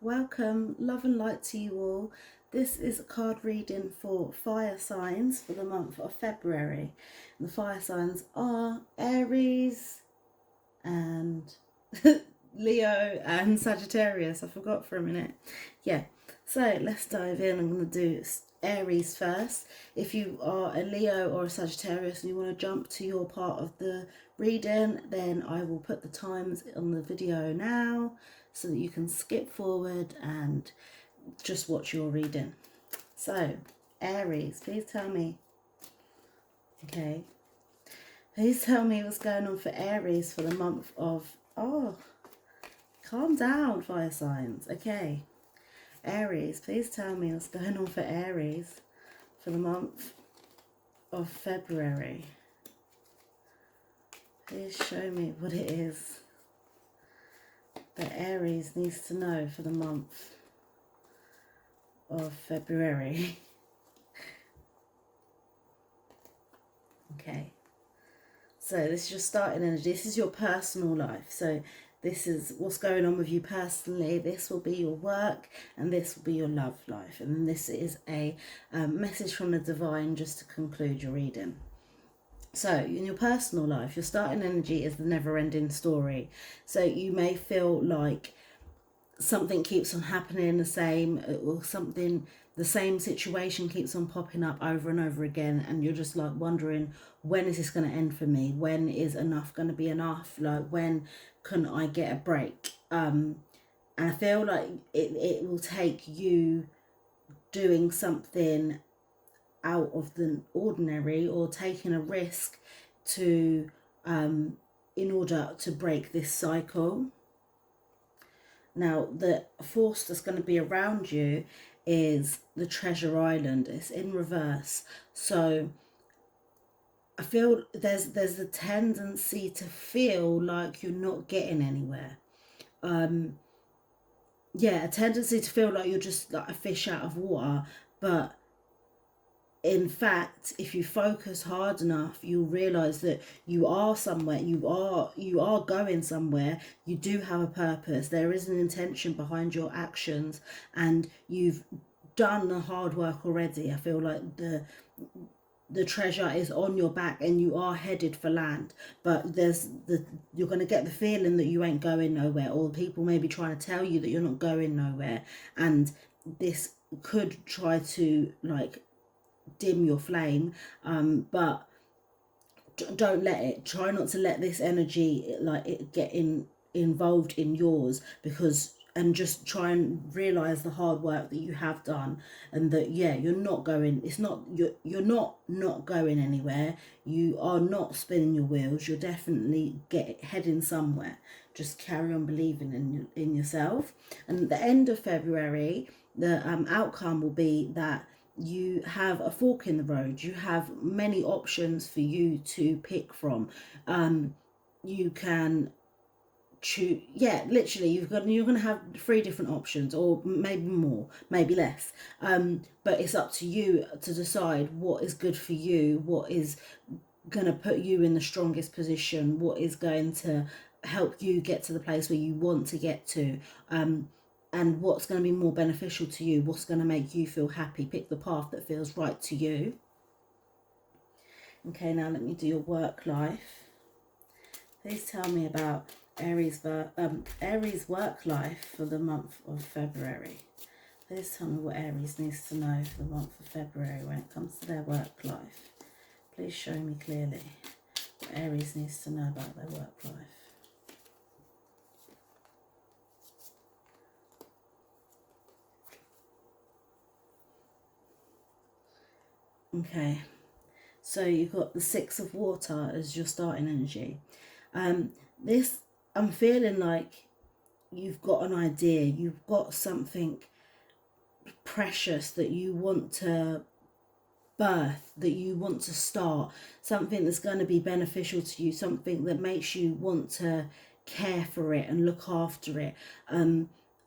Welcome, love and light to you all. This is a card reading for fire signs for the month of February. And the fire signs are Aries and Leo and Sagittarius. I forgot for a minute. Yeah, so let's dive in. I'm going to do Aries first. If you are a Leo or a Sagittarius and you want to jump to your part of the reading, then I will put the times on the video now so that you can skip forward and just watch your reading. So, Aries, please tell me. Okay. Please tell me what's going on for Aries for the month of... Oh, calm down, fire signs. Okay. Aries, please tell me what's going on for Aries for the month of February. Please show me what it is that Aries needs to know for the month of February. Okay. So this is your starting energy. This is your personal life. So this is what's going on with you personally. This will be your work and this will be your love life. And this is a message from the divine just to conclude your reading. So in your personal life, your starting energy is the never-ending story. So you may feel like something keeps on happening the same, or the same situation keeps on popping up over and over again, and you're just like wondering, when is this going to end for me? When is enough going to be enough? Like, when can I get a break? And I feel like it will take you doing something out of the ordinary or taking a risk to in order to break this cycle. Now, the force that's going to be around you is the Treasure Island. It's in reverse. So I feel there's a tendency to feel like you're not getting anywhere. Yeah, a tendency to feel like you're just like a fish out of water. But in fact, if you focus hard enough, you'll realize that you are somewhere, you are going somewhere. You do have a purpose. There is an intention behind your actions, and you've done the hard work already. I feel like the treasure is on your back and you are headed for land, but you're going to get the feeling that you ain't going nowhere, or people may be trying to tell you that you're not going nowhere, and this could try to like dim your flame, but don't let it. Try not to let this energy like it get involved in yours, because and just try and realize the hard work that you have done, and that you're not going, it's not, you're not going anywhere. You are not spinning your wheels. You're definitely heading somewhere. Just carry on believing in yourself. And at the end of February, the outcome will be that you have a fork in the road. You have many options for you to pick from. You can choose, literally you're going to have 3 different options, or maybe more, maybe less, but it's up to you to decide what is good for you, what is going to put you in the strongest position, what is going to help you get to the place where you want to get to, and what's going to be more beneficial to you, what's going to make you feel happy. Pick the path that feels right to you. Okay, now let me do your work life. Please tell me about Aries work life for the month of February. Please tell me what Aries needs to know for the month of February when it comes to their work life. Please show me clearly what Aries needs to know about their work life. Okay, so you've got the 6 of water as your starting energy. I'm feeling like you've got an idea, you've got something precious that you want to birth, that you want to start, something that's going to be beneficial to you, something that makes you want to care for it and look after it,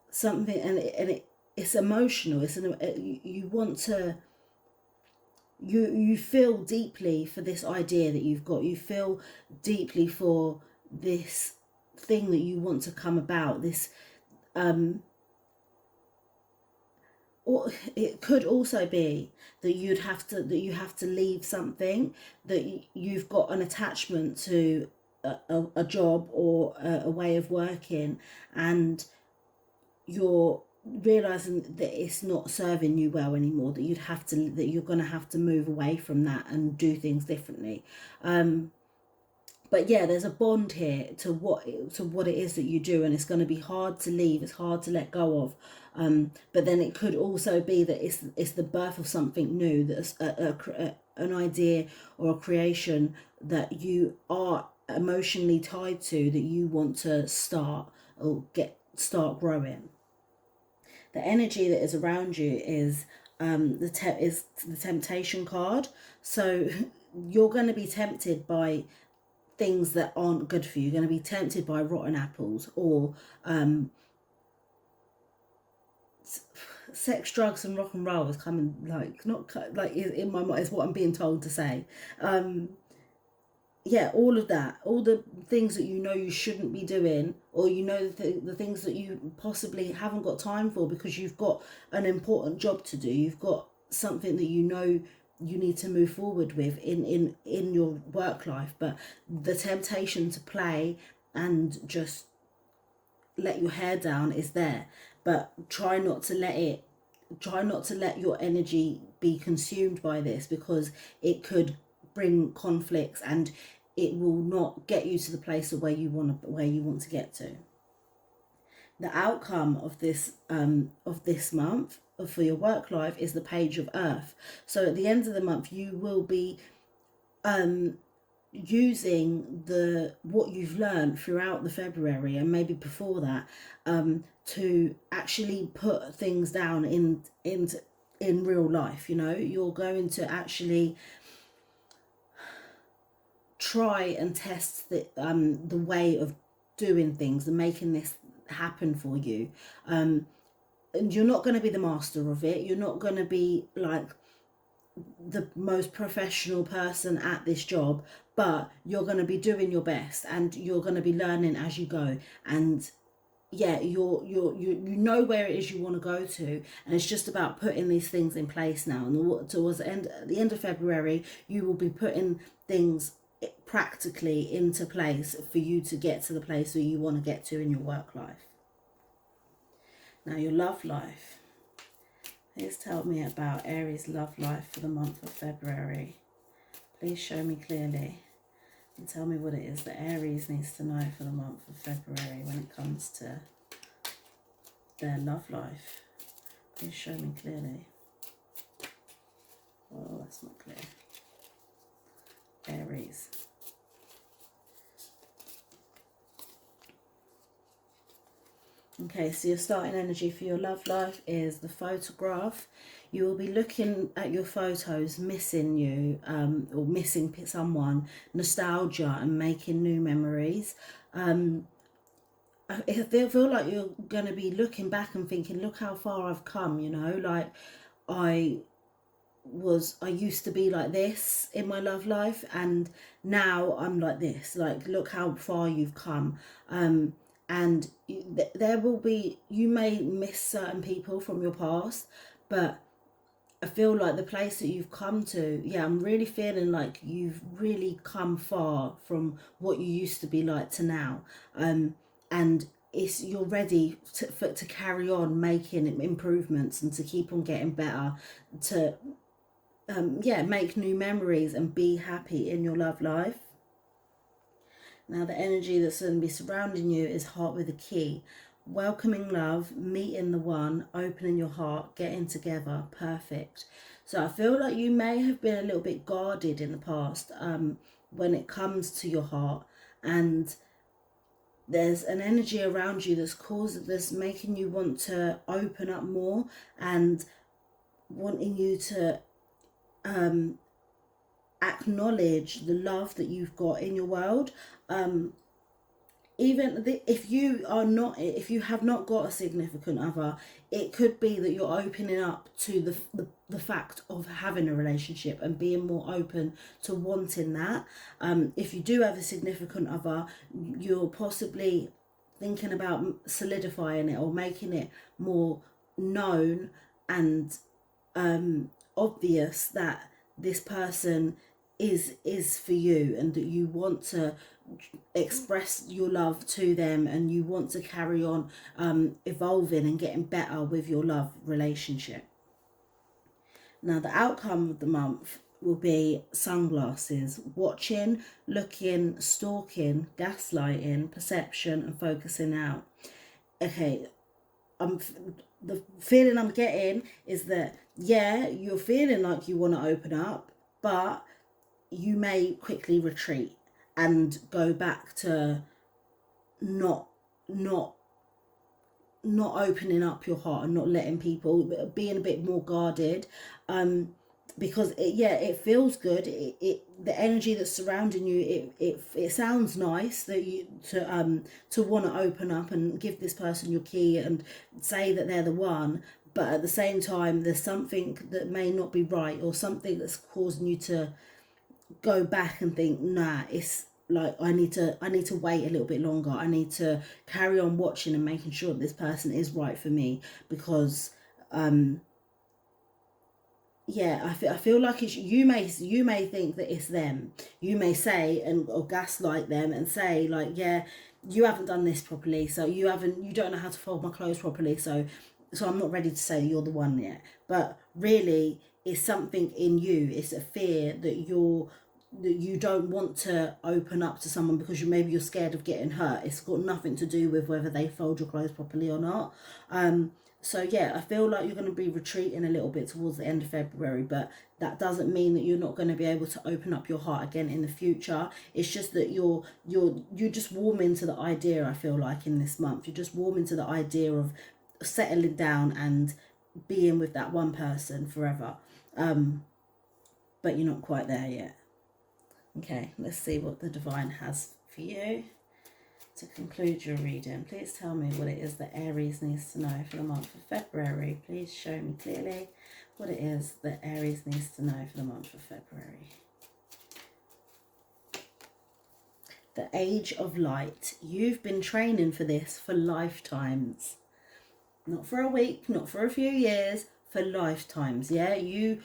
something, and it's emotional. You want to, you feel deeply for this idea that you've got. You feel deeply for this thing that you want to come about, this or it could also be that you have to leave something, that you've got an attachment to a job or a way of working, and you're realizing that it's not serving you well anymore, that you're going to have to move away from that and do things differently. But yeah, there's a bond here to what it is that you do, and it's going to be hard to leave. It's hard to let go of. But then it could also be that it's the birth of something new. That's an idea or a creation that you are emotionally tied to, that you want to start growing. The energy that is around you is the temptation card. So you're going to be tempted by things that aren't good for you. You're going to be tempted by rotten apples, or sex, drugs, and rock and roll is coming, like, not like in my mind is what I'm being told to say. Yeah, all of that, all the things that you know you shouldn't be doing, or you know the things that you possibly haven't got time for because you've got an important job to do, you've got something that you know you need to move forward with in your work life, but the temptation to play and just let your hair down is there. But try not to let your energy be consumed by this, because it could bring conflicts and it will not get you to the place of where you want to get to. The outcome of this month for your work life is the Page of Earth. So at the end of the month, you will be using what you've learned throughout the February and maybe before that, to actually put things down in real life. You're going to actually try and test the way of doing things and making this happen for you. And you're not going to be the master of it. You're not going to be like the most professional person at this job, but you're going to be doing your best, and you're going to be learning as you go. And yeah, you know where it is you want to go to, and it's just about putting these things in place now. And towards the end of February, you will be putting things practically into place for you to get to the place where you want to get to in your work life. Now, your love life. Please tell me about Aries' love life for the month of February. Please show me clearly and tell me what it is that Aries needs to know for the month of February when it comes to their love life. Please show me clearly. Oh, that's not clear. Aries. Okay, so your starting energy for your love life is the photograph. You will be looking at your photos, missing you, or missing someone, nostalgia, and making new memories. I feel like you're going to be looking back and thinking, look how far I've come, like I used to be like this in my love life, and now I'm like this. Like, look how far you've come. And there will be, you may miss certain people from your past, but I feel like the place that you've come to, yeah, I'm really feeling like you've really come far from what you used to be like to now. And you're ready to carry on making improvements and to keep on getting better, to make new memories and be happy in your love life. Now, the energy that's going to be surrounding you is Heart with a Key. Welcoming love, meeting the one, opening your heart, getting together, perfect. So I feel like you may have been a little bit guarded in the past when it comes to your heart, and there's an energy around you that's making you want to open up more and wanting you to acknowledge the love that you've got in your world. If you have not got a significant other, it could be that you're opening up to the fact of having a relationship and being more open to wanting that. If you do have a significant other, you're possibly thinking about solidifying it or making it more known and obvious that this person is for you, and that you want to express your love to them, and you want to carry on evolving and getting better with your love relationship. Now, the outcome of the month will be sunglasses, watching, looking, stalking, gaslighting, perception, and focusing out. Okay, the feeling I'm getting is that, yeah, you're feeling like you want to open up, but you may quickly retreat and go back to not opening up your heart and not letting people, being a bit more guarded, because it feels good. The energy that's surrounding you, it sounds nice that you to want to open up and give this person your key and say that they're the one, but at the same time there's something that may not be right, or something that's causing you to go back and think, nah, it's like I need to wait a little bit longer. I need to carry on watching and making sure that this person is right for me, because I feel like it's, you may think that it's them. You may say or gaslight them and say like, yeah, you haven't done this properly, so you don't know how to fold my clothes properly, so I'm not ready to say you're the one yet. But really, it's something in you. It's a fear that you don't want to open up to someone because maybe you're scared of getting hurt. It's got nothing to do with whether they fold your clothes properly or not. So yeah, I feel like you're going to be retreating a little bit towards the end of February, but that doesn't mean that you're not going to be able to open up your heart again in the future. It's just that you're just warming to the idea. I feel like in this month you're just warming to the idea of settling down and being with that one person forever, but you're not quite there yet. Okay, let's see what the divine has for you to conclude your reading. Please tell me what it is that Aries needs to know for the month of February. Please show me clearly what it is that Aries needs to know for the month of February. The Age of Light. You've been training for this for lifetimes. Not for a week, not for a few years, for lifetimes. Yeah, you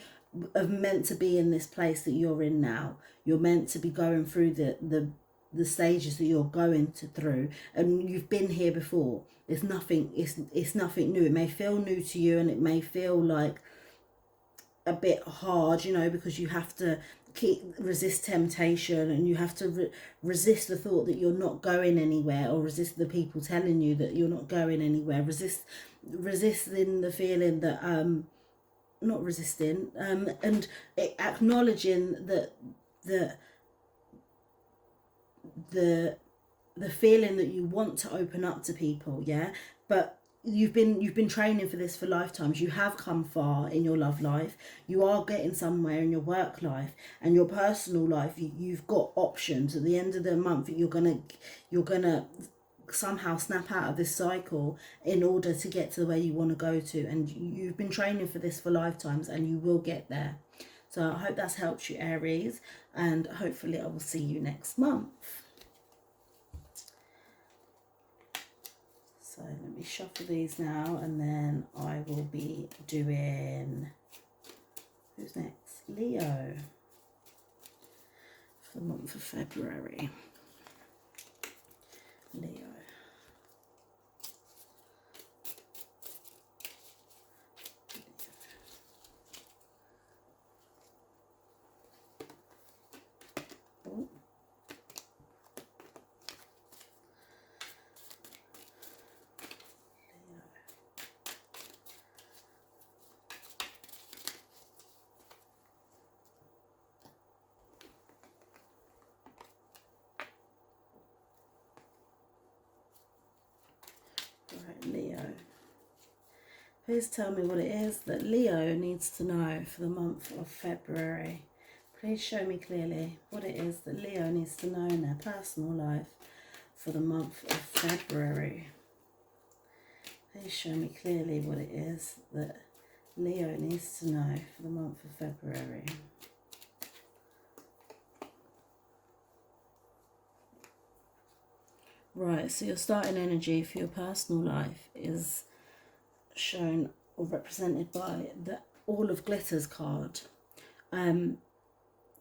are meant to be in this place that you're in now. You're meant to be going through the stages that you're going through, and you've been here before. It's nothing new. It may feel new to you, and it may feel like a bit hard, because you have to resist temptation, and you have to resist the thought that you're not going anywhere, or resist the people telling you that you're not going anywhere. Resisting the feeling that not resisting, and acknowledging that the feeling that you want to open up to people, yeah, but you've been training for this for lifetimes. You have come far in your love life. You are getting somewhere in your work life and your personal life. You've got options. At the end of the month, you're gonna somehow snap out of this cycle in order to get to where you want to go to, and you've been training for this for lifetimes, and you will get there. So I hope that's helped you, Aries, and hopefully I will see you next month. So let me shuffle these now, and then I will be doing, who's next? Leo, for the month of February. Leo. Oh. Right, Leo. Please tell me what it is that Leo needs to know for the month of February. Please show me clearly what it is that Leo needs to know in their personal life for the month of February. Please show me clearly what it is that Leo needs to know for the month of February. Right, so your starting energy for your personal life is shown or represented by the All of Glitters card.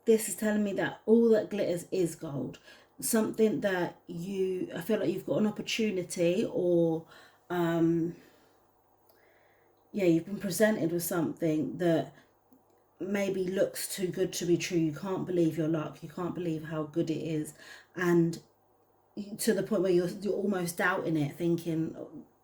This is telling me that all that glitters is gold. Something that I feel like you've got an opportunity, or yeah, you've been presented with something that maybe looks too good to be true. You can't believe your luck. You can't believe how good it is. And to the point where you're almost doubting it, thinking,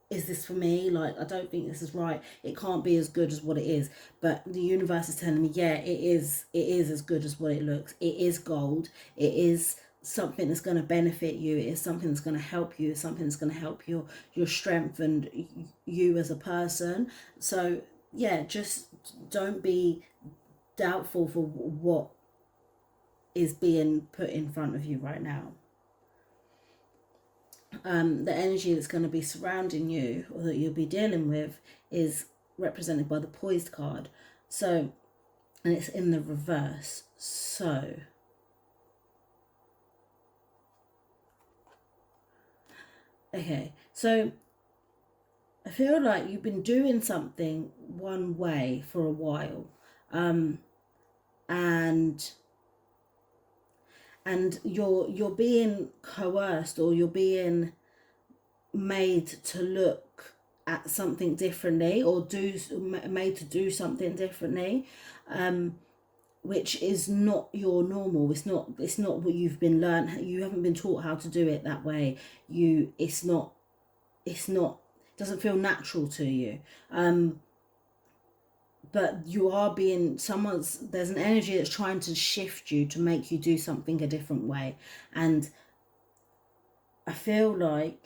is this for me? Like, I don't think this is right. It can't be as good as what it is. But the universe is telling me, yeah, it is as good as what it looks. It is gold. It is something that's going to benefit you. It is something that's going to help you. It's something that's going to help your strength and you as a person. So yeah, just don't be doubtful for what is being put in front of you right now. The energy that's going to be surrounding you, or that you'll be dealing with, is represented by the Poised card. So, and it's in the reverse. So, okay, so I feel like you've been doing something one way for a while, and you're being coerced, or you're being made to look at something differently, or made to do something differently, which is not your normal. It's not what you've been learned. You haven't been taught how to do it that way. It's not it doesn't feel natural to you. But you are being there's an energy that's trying to shift you, to make you do something a different way. And I feel like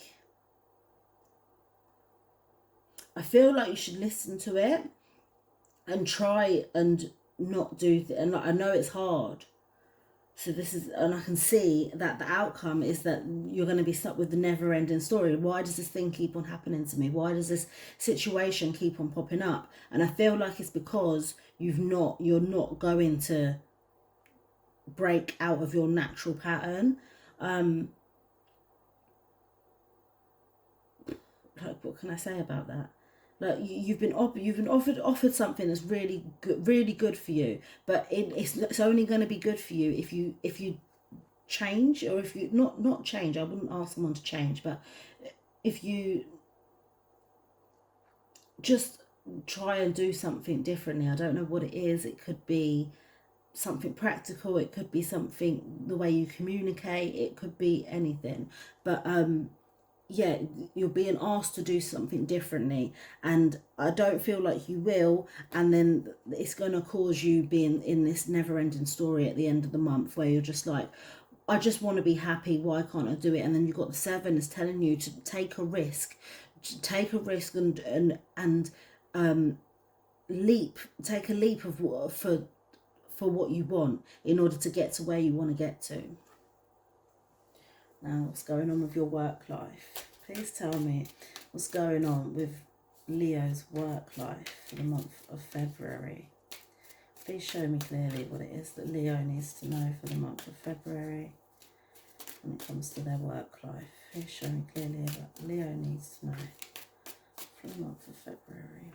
you should listen to it and try and not do and I know it's hard. So and I can see that the outcome is that you're going to be stuck with the never-ending story. Why does this thing keep on happening to me? Why does this situation keep on popping up? And I feel like it's because you're not going to break out of your natural pattern. Like, what can I say about that? Like, you've been offered something that's really good for you, but it's only going to be good for you if you change, or if you not change. I wouldn't ask someone to change, but if you just try and do something differently. I don't know what it is. It could be something practical. It could be something the way you communicate. It could be anything, but yeah, you're being asked to do something differently, and I don't feel like you will, and then it's going to cause you being in this never-ending story at the end of the month, where you're just like, I just want to be happy, why can't I do it? And then you've got the 7 is telling you to take a risk, take a leap for what you want, in order to get to where you want to get to. Now, what's going on with your work life? Please tell me what's going on with Leo's work life for the month of February. Please show me clearly what it is that Leo needs to know for the month of February when it comes to their work life. Please show me clearly what Leo needs to know for the month of February.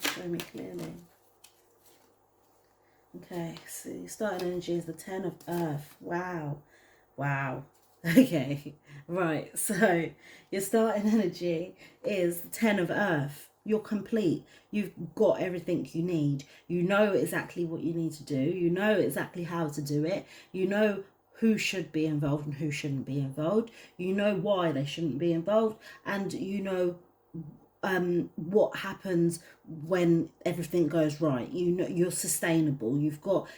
Show me clearly. Okay, so your starting energy is the 10 of Earth. Wow. Okay, right, so your starting energy is the 10 of Earth. You're complete. You've got everything you need. You know exactly what you need to do. You know exactly how to do it. You know who should be involved and who shouldn't be involved. You know why they shouldn't be involved. And you know what happens when everything goes right. You know you're sustainable. You've got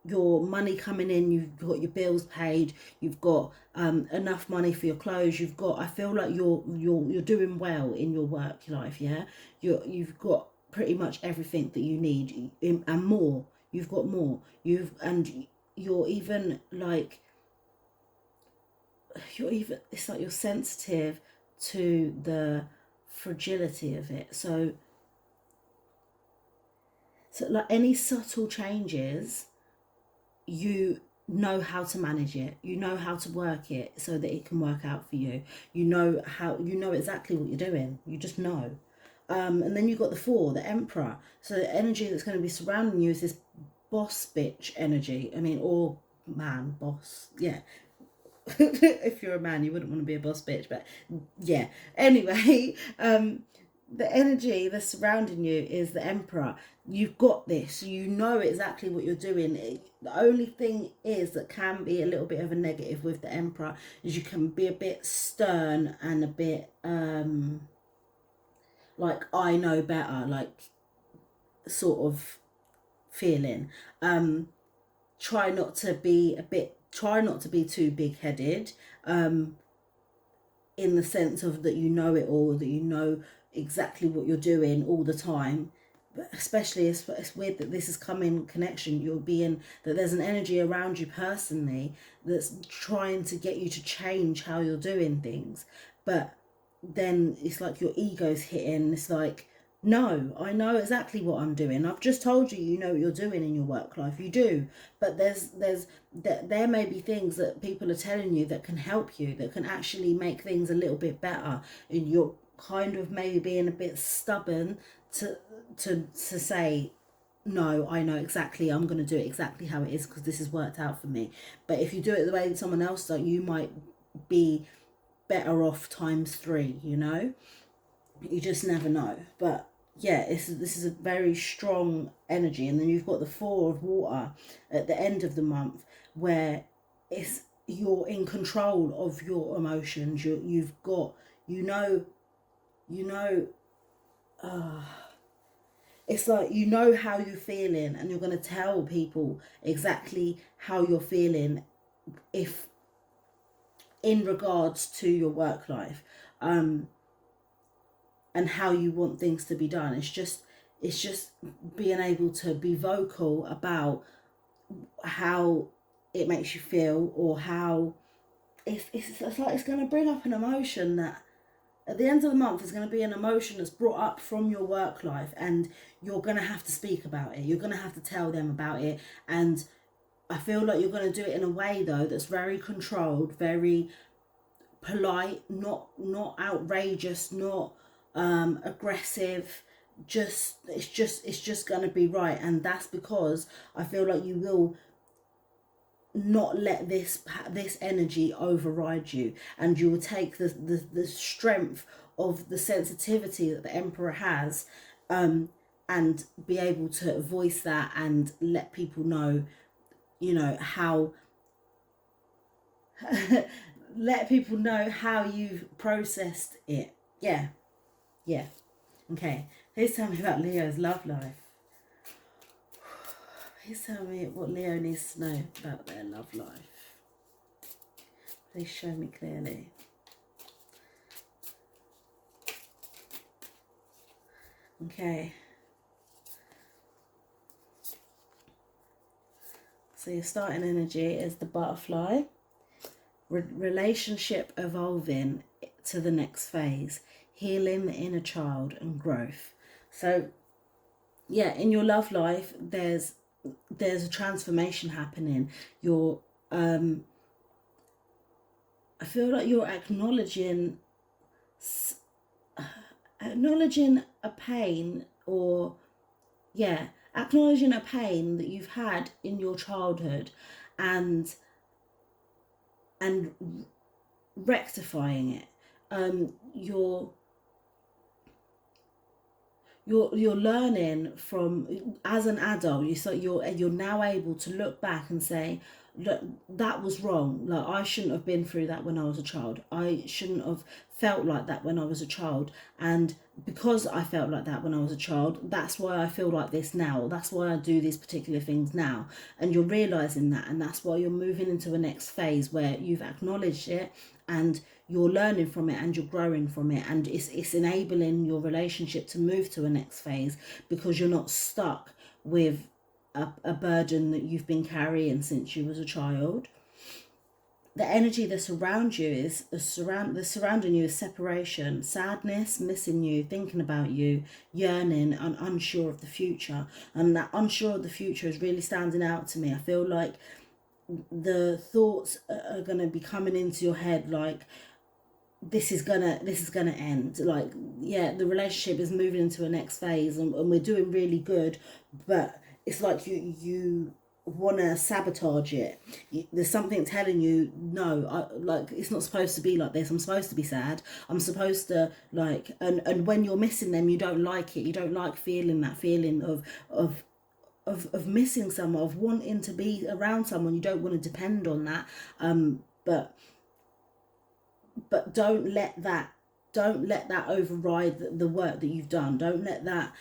your money coming in, you've got your bills paid, you've got enough money for your clothes, I feel like you're doing well in your work life. Yeah, you've got pretty much everything that you need, and more. You've got more. You're even it's like you're sensitive to the fragility of it. So like any subtle changes, you know how to manage it. You know how to work it so that it can work out for you. You know exactly what you're doing. You just know. And then you've got the 4, the Emperor. So the energy that's going to be surrounding you is this boss bitch energy. I mean, or man, boss. Yeah. If you're a man, you wouldn't want to be a boss bitch, but yeah. Anyway, the energy that's surrounding you is the Emperor. You've got this. You know exactly what you're doing. The only thing is that can be a little bit of a negative with the Emperor is you can be a bit stern and a bit like I know better, like sort of feeling. Try not to be too big-headed, in the sense of that you know it all, that you know exactly what you're doing all the time. But especially, it's weird that this is coming connection. You'll be in that there's an energy around you personally that's trying to get you to change how you're doing things. But then it's like your ego's hitting. It's like, no, I know exactly what I'm doing. I've just told you, you know what you're doing in your work life. You do. But there may be things that people are telling you that can help you, that can actually make things a little bit better. And you're kind of maybe being a bit stubborn to say, no, I know exactly, I'm going to do it exactly how it is because this has worked out for me. But if you do it the way that someone else does, you might be better off times 3, you know? You just never know. But yeah, this is a very strong energy. And then you've got the 4 of water at the end of the month, where you're in control of your emotions. You've got, it's like you know how you're feeling, and you're going to tell people exactly how you're feeling if in regards to your work life, and how you want things to be done. It's just being able to be vocal about how it makes you feel, or how it's like it's going to bring up an emotion that at the end of the month is going to be an emotion that's brought up from your work life, and you're going to have to speak about it. You're going to have to tell them about it. And I feel like you're going to do it in a way though that's very controlled, very polite, not outrageous, not aggressive. It's just going to be right. And that's because I feel like you will not let this energy override you, and you will take the strength of the sensitivity that the Emperor has, and be able to voice that and let people know, you know, how let people know how you've processed it. Yeah. Okay, please tell me about Leo's love life. Please tell me what Leo needs to know about their love life. Please show me clearly. Okay. So your starting energy is the butterfly. Relationship evolving to the next phase. Healing the inner child and growth. So yeah, in your love life, there's a transformation happening. You're I feel like you're acknowledging a pain, or acknowledging a pain that you've had in your childhood, and rectifying it. You're learning from, as an adult, you're now able to look back and say, look, that was wrong. Like, I shouldn't have been through that when I was a child. I shouldn't have felt like that when I was a child. And because I felt like that when I was a child, that's why I feel like this now. That's why I do these particular things now. And you're realizing that, and that's why you're moving into a next phase where you've acknowledged it, and you're learning from it, and you're growing from it, and it's enabling your relationship to move to a next phase, because you're not stuck with a burden that you've been carrying since you was a child. The energy that surrounds you is surrounding you is separation, sadness, missing you, thinking about you, yearning, and unsure of the future. And that unsure of the future is really standing out to me. I feel like the thoughts are going to be coming into your head like, this is gonna end. Like, yeah, the relationship is moving into a next phase, and we're doing really good, but it's like you want to sabotage it. There's something telling you, no, like, it's not supposed to be like this. I'm supposed to be sad. I'm supposed to, like, and when you're missing them, you don't like it. You don't like feeling that feeling of missing someone, of wanting to be around someone. You don't want to depend on that. But don't let that override the work that you've done. Don't let that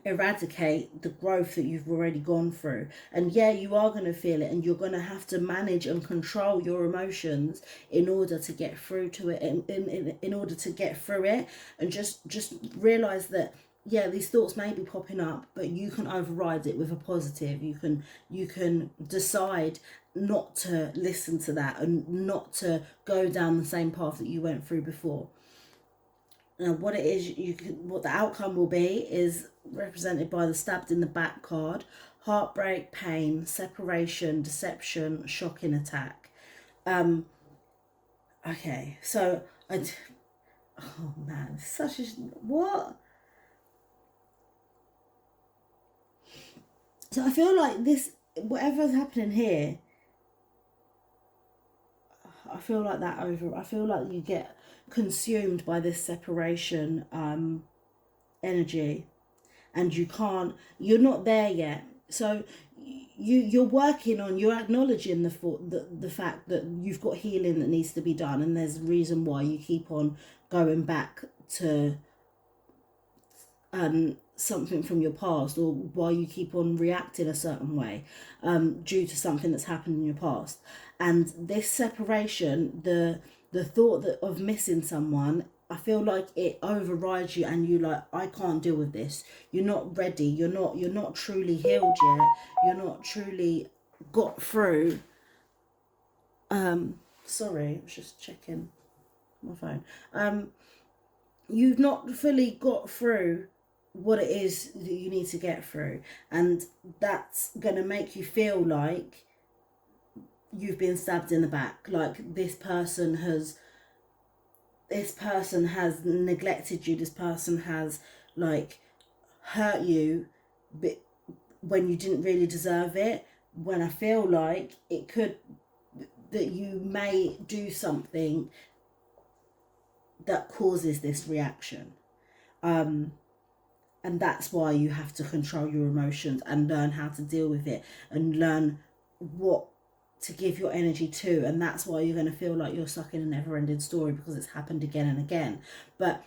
eradicate the growth that you've already gone through. And yeah, you are going to feel it, and you're going to have to manage and control your emotions in order to get through to it, in order to get through it. And just realize that, yeah, these thoughts may be popping up, but you can override it with a positive. You can decide not to listen to that, and not to go down the same path that you went through before. Now, what it is, what the outcome will be is represented by the stabbed in the back card: heartbreak, pain, separation, deception, shocking attack. Okay, so oh man, such a what? So I feel like this, whatever's happening here, I feel like I feel like you get consumed by this separation energy, and you're not there yet. So you're acknowledging the fact that you've got healing that needs to be done, and there's a reason why you keep on going back to something from your past, or why you keep on reacting a certain way due to something that's happened in your past. And this separation, the thought of missing someone, I feel like it overrides you, and you like, I can't deal with this. You're not ready. You're not truly healed yet. You're not truly got through. Sorry, I was just checking my phone. You've not fully got through what it is that you need to get through, and that's gonna make you feel like you've been stabbed in the back. Like, this person has neglected you. This person has, like, hurt you, but when you didn't really deserve it. When I feel like it could, that you may do something that causes this reaction. And that's why you have to control your emotions and learn how to deal with it, and learn what to give your energy to. And that's why you're going to feel like you're stuck in a never-ending story, because it's happened again and again. But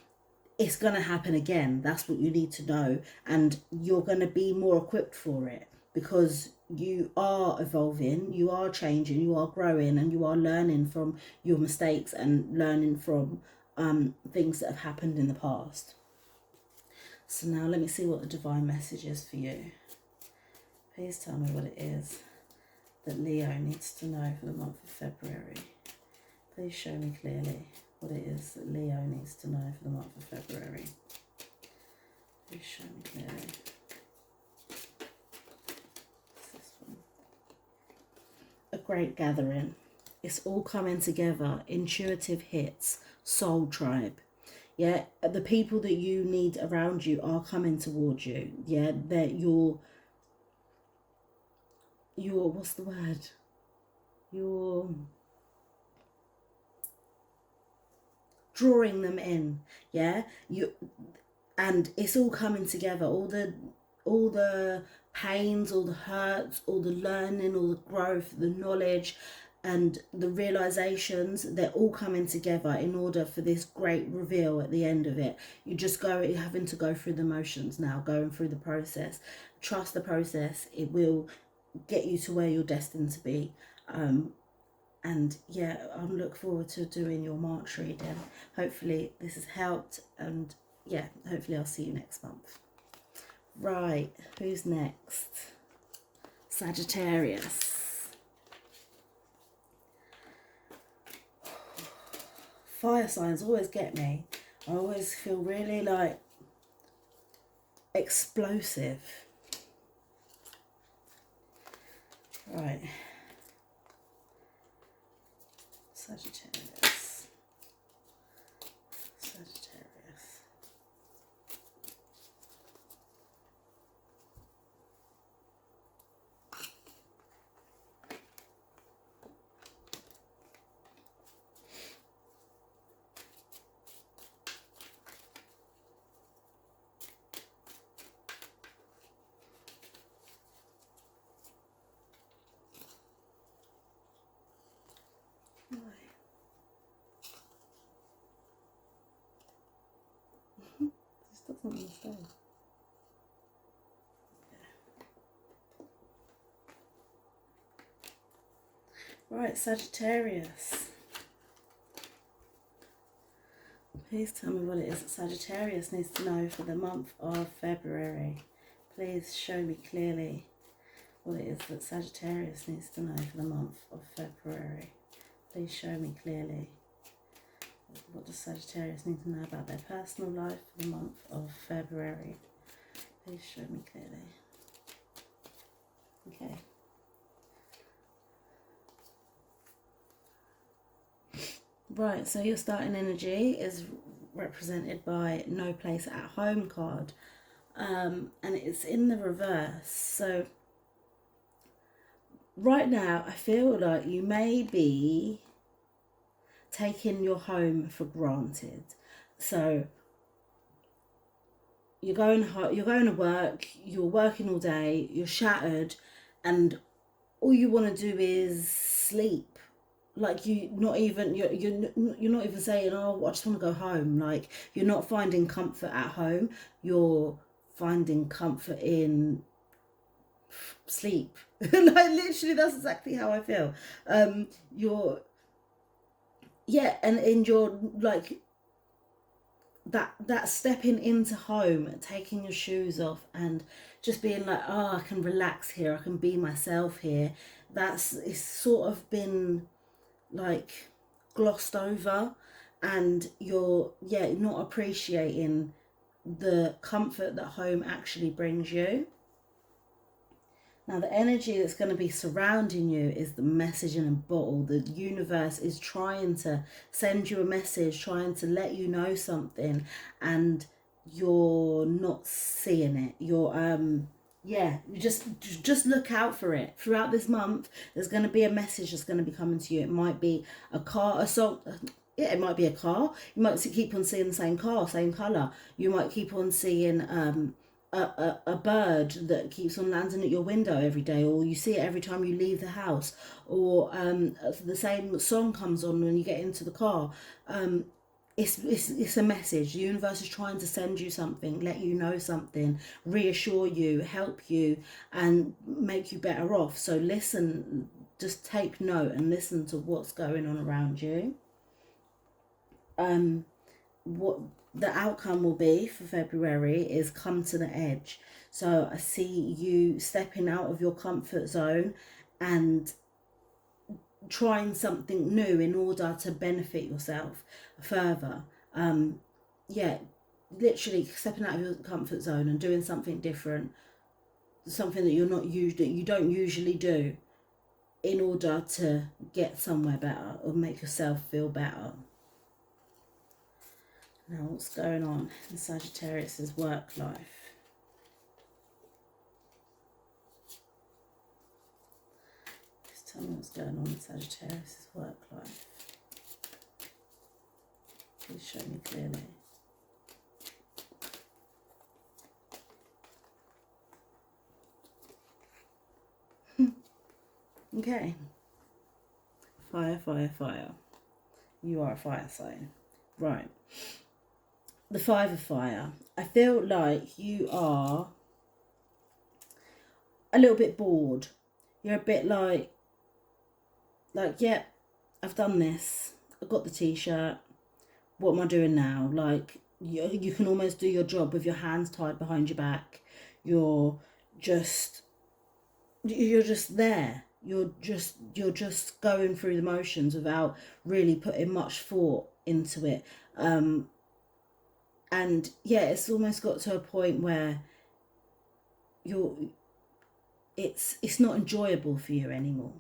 it's going to happen again. That's what you need to know. And you're going to be more equipped for it, because you are evolving, you are changing, you are growing, and you are learning from your mistakes, and learning from things that have happened in the past. So now let me see what the divine message is for you. Please tell me what it is that Leo needs to know for the month of February. Please show me clearly what it is that Leo needs to know for the month of February. Please show me clearly. What's this one? A great gathering. It's all coming together. Intuitive hits. Soul tribe. Yeah, the people that you need around you are coming towards you. Yeah, that you're what's the word? You're drawing them in. Yeah, and it's all coming together. All the pains, all the hurts, all the learning, all the growth, the knowledge, and the realizations, they're all coming together in order for this great reveal at the end of it. You're having to go through the motions now, going through the process. Trust the process. It will get you to where you're destined to be. And yeah, I'm looking forward to doing your March reading. Hopefully this has helped, and yeah, hopefully I'll see you next month. Right, who's next? Sagittarius. Fire signs always get me. I always feel really like explosive. Right. Sagittarius. something to say. Right, Sagittarius. Please tell me what it is that Sagittarius needs to know for the month of February. Please show me clearly what it is that Sagittarius needs to know for the month of February. Please show me clearly. What does Sagittarius need to know about their personal life for the month of February? Please show me clearly. Okay. Right, so your starting energy is represented by No Place at Home card. And it's in the reverse. So right now, I feel like you may be taking your home for granted. So you're going to work, you're working all day, you're shattered, and all you want to do is sleep. Like you're not even saying, oh, I just want to go home. Like you're not finding comfort at home. You're finding comfort in sleep. Like literally, that's exactly how I feel. And in your like that stepping into home, taking your shoes off, and just being like, oh, I can relax here. I can be myself here. It's sort of been like glossed over, and you're not appreciating the comfort that home actually brings you. Now the energy that's going to be surrounding you is the message in a bottle. The universe is trying to send you a message, trying to let you know something, and you're not seeing it. You're you just look out for it. Throughout this month, there's going to be a message that's going to be coming to you. It might be a car, a song. Yeah, it might be a car. You might keep on seeing the same car, same colour. You might keep on seeing a bird that keeps on landing at your window every day, or you see it every time you leave the house, or the same song comes on when you get into the car. It's a message. The universe is trying to send you something, let you know something, reassure you, help you, and make you better off. So listen, just take note and listen to what's going on around you. What the outcome will be for February is come to the edge. So I see you stepping out of your comfort zone and trying something new in order to benefit yourself further. Literally stepping out of your comfort zone and doing something different, something that you don't usually do, in order to get somewhere better or make yourself feel better. Now, what's going on in Sagittarius's work life? Just tell me what's going on in Sagittarius's work life. Please show me clearly. Okay. Fire, fire, fire. You are a fire sign. Right. The 5 of fire. I feel like you are a little bit bored. You're a bit like, yeah, I've done this. I've got the t-shirt. What am I doing now? Like, you can almost do your job with your hands tied behind your back. You're just there. You're just going through the motions without really putting much thought into it. And yeah, it's almost got to a point where it's not enjoyable for you anymore.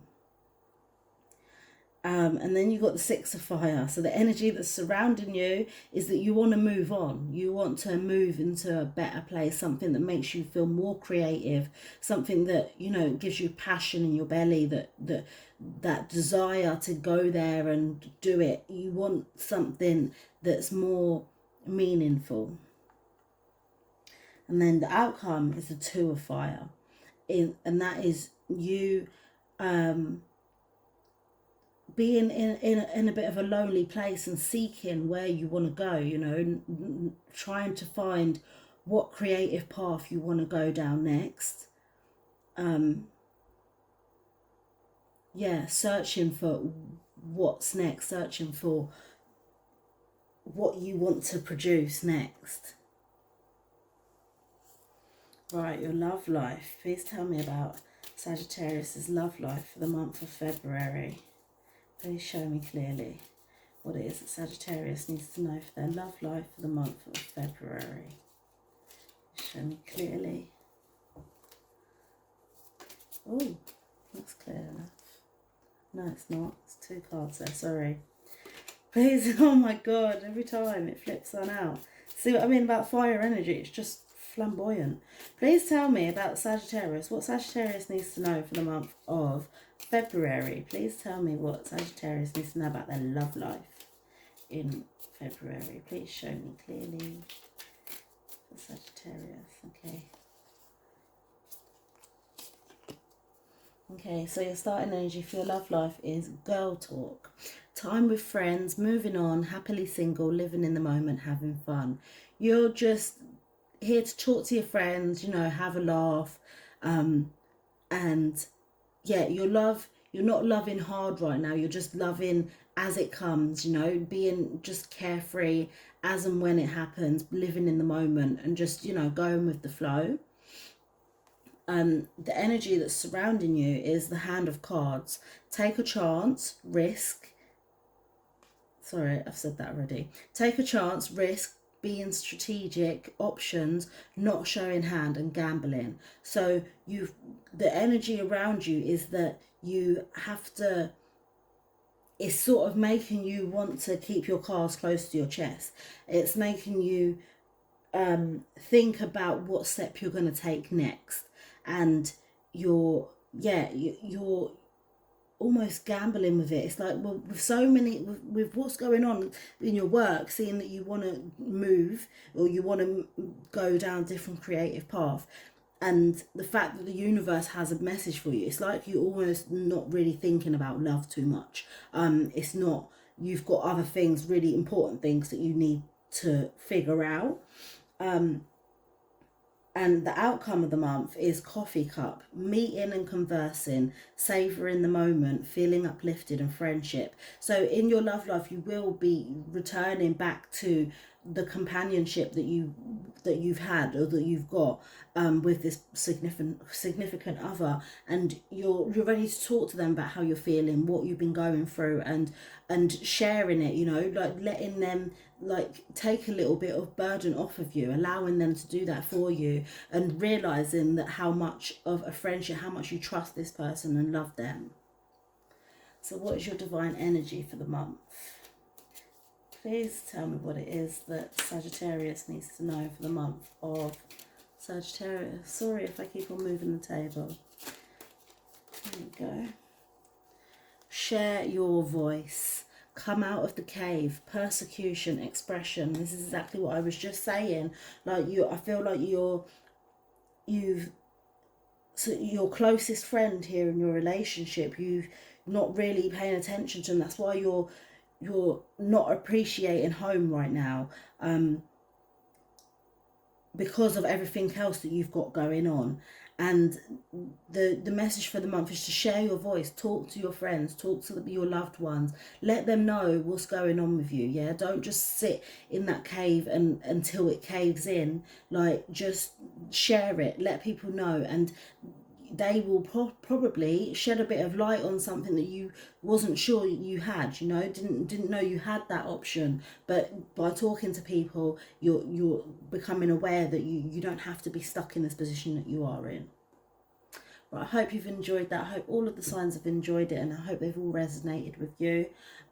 And then you've got the 6 of fire. So the energy that's surrounding you is that you want to move on. You want to move into a better place, something that makes you feel more creative, something that, gives you passion in your belly, that desire to go there and do it. You want something that's more meaningful. And then the outcome is the 2 of fire. And that is you being in a bit of a lonely place and seeking where you want to go, trying to find what creative path you want to go down next. Yeah, searching for what's next, searching for what you want to produce next. Right, your love life. Please tell me about Sagittarius's love life for the month of February. Please show me clearly what it is that Sagittarius needs to know for their love life for the month of February. Show me clearly. Oh, that's clear enough. No, it's not. It's 2 cards there, sorry. Please, oh my God, every time it flips on out. See what I mean about fire energy? It's just flamboyant. Please tell me about Sagittarius. What Sagittarius needs to know for the month of February. Please tell me what Sagittarius needs to know about their love life in February. Please show me clearly for Sagittarius. Okay. Okay, so your starting energy for your love life is girl talk. Time with friends, moving on, happily single, living in the moment, having fun. You're just here to talk to your friends, you know, have a laugh. And yeah, you're not loving hard right now. You're just loving as it comes, you know, being just carefree as and when it happens, living in the moment and just, you know, going with the flow. The energy that's surrounding you is the Hand of Cards. Take a chance, risk. Sorry, I've said that already. Take a chance, risk, being strategic, options, not showing hand, and gambling. So the energy around you is that you have to, it's sort of making you want to keep your cards close to your chest. It's making you think about what step you're going to take next. And you're almost gambling with it. It's like, well, with so many, with what's going on in your work, seeing that you want to move or you want to go down a different creative path, and the fact that the universe has a message for you, it's like you're almost not really thinking about love too much. It's not, you've got other things, really important things that you need to figure out. And the outcome of the month is coffee cup, meeting and conversing, savouring the moment, feeling uplifted, and friendship. So in your love life, you will be returning back to the companionship that you've had or that you've got with this significant other, and you're ready to talk to them about how you're feeling, what you've been going through, and sharing it, you know, like letting them like take a little bit of burden off of you, allowing them to do that for you, and realizing that how much of a friendship, how much you trust this person and love them. So what is your divine energy for the month? Please tell me what it is that Sagittarius needs to know for the month of Sagittarius. Sorry if I keep on moving the table. There we go. Share your voice. Come out of the cave. Persecution, expression. This is exactly what I was just saying. Like I feel like your closest friend here in your relationship, you've not really paying attention to them. That's why you're not appreciating home right now, because of everything else that you've got going on. And the message for the month is to share your voice, talk to your friends, talk to your loved ones, let them know what's going on with you. Yeah, don't just sit in that cave and until it caves in. Like, just share it, let people know, and they will probably shed a bit of light on something that you wasn't sure you had, you know, didn't know you had that option. But by talking to people, you're becoming aware that you don't have to be stuck in this position that you are in. Right, I hope you've enjoyed that. I hope all of the signs have enjoyed it, and I hope they've all resonated with you.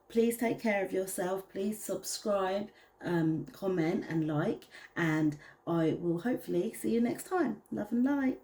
Please take care of yourself. Please subscribe, comment and like, and I will hopefully see you next time. Love and light.